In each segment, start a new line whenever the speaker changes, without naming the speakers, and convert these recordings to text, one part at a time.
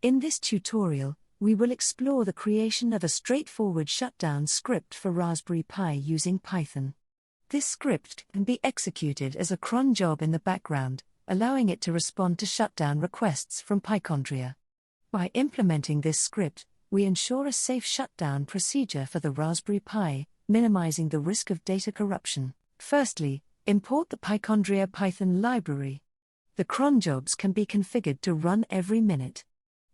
In this tutorial, we will explore the creation of a straightforward shutdown script for Raspberry Pi using Python. This script can be executed as a cron job in the background, allowing it to respond to shutdown requests from Pichondria. By implementing this script, we ensure a safe shutdown procedure for the Raspberry Pi, minimizing the risk of data corruption. Firstly, import the Pichondria Python Library. The cron jobs can be configured to run every minute.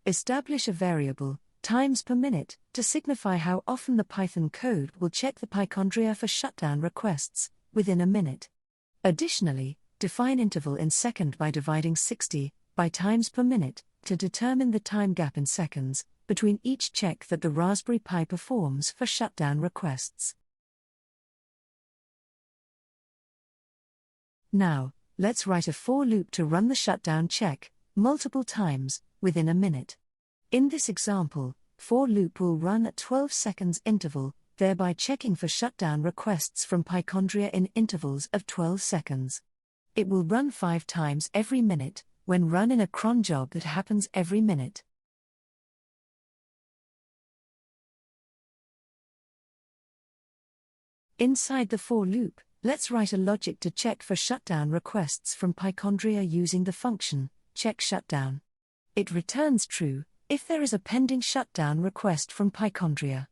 Establish a variable, times per minute, to signify how often the Python code will check the Pichondria for shutdown requests, within a minute. Additionally, define interval in second by dividing 60 by times per minute to determine the time gap in seconds between each check that the Raspberry Pi performs for shutdown requests. Now, let's write a for loop to run the shutdown check multiple times within a minute. In this example, for loop will run at 12 seconds interval, thereby checking for shutdown requests from Pichondria in intervals of 12 seconds. It will run 5 times every minute, when run in a cron job that happens every minute. Inside the for loop, let's write a logic to check for shutdown requests from Pichondria using the function check_shutdown. It returns true if there is a pending shutdown request from Pichondria.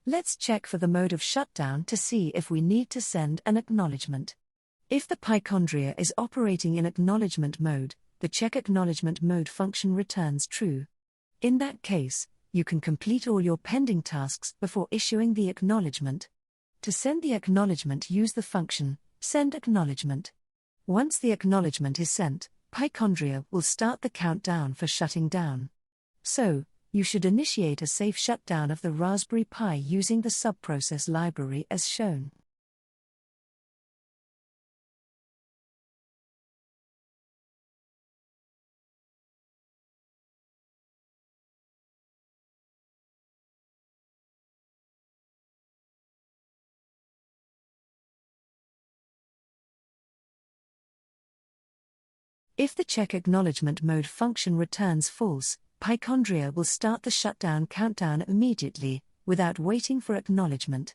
Let's check for the mode of shutdown to see if we need to send an acknowledgement. If the Pichondria is operating in acknowledgement mode, the check_acknowledgement mode function returns true. In that case, you can complete all your pending tasks before issuing the acknowledgement. To send the acknowledgement, use the function send_acknowledgement. Once the acknowledgement is sent, Pichondria will start the countdown for shutting down. So, you should initiate a safe shutdown of the Raspberry Pi using the subprocess library as shown. If the check_acknowledgement mode function returns false, Pichondria will start the shutdown countdown immediately, without waiting for acknowledgement.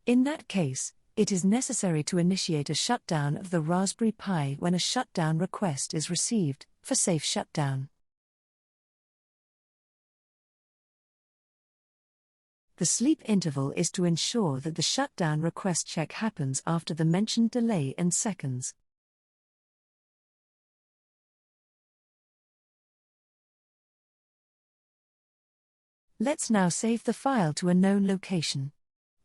In that case, it is necessary to initiate a shutdown of the Raspberry Pi when a shutdown request is received, for safe shutdown. The sleep interval is to ensure that the shutdown request check happens after the mentioned delay in seconds. Let's now save the file to a known location.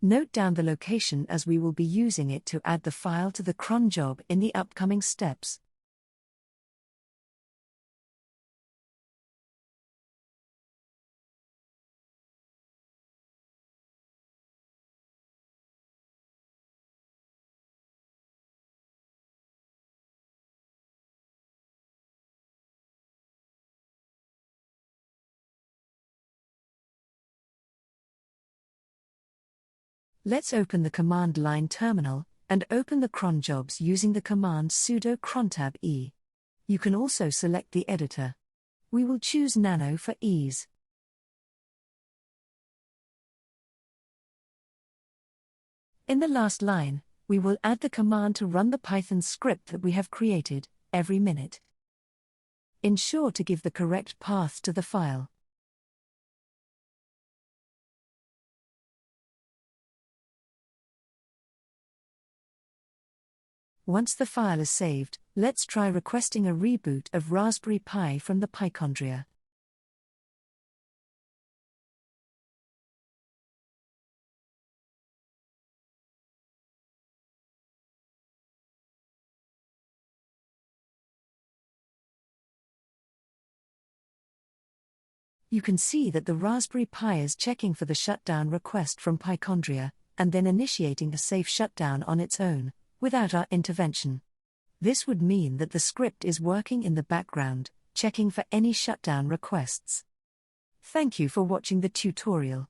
Note down the location as we will be using it to add the file to the cron job in the upcoming steps. Let's open the command line terminal, and open the cron jobs using the command sudo crontab e. You can also select the editor. We will choose Nano for ease. In the last line, we will add the command to run the Python script that we have created, every minute. Ensure to give the correct path to the file. Once the file is saved, let's try requesting a reboot of Raspberry Pi from the Pichondria. You can see that the Raspberry Pi is checking for the shutdown request from Pichondria, and then initiating a safe shutdown on its own, without our intervention. This would mean that the script is working in the background, checking for any shutdown requests. Thank you for watching the tutorial.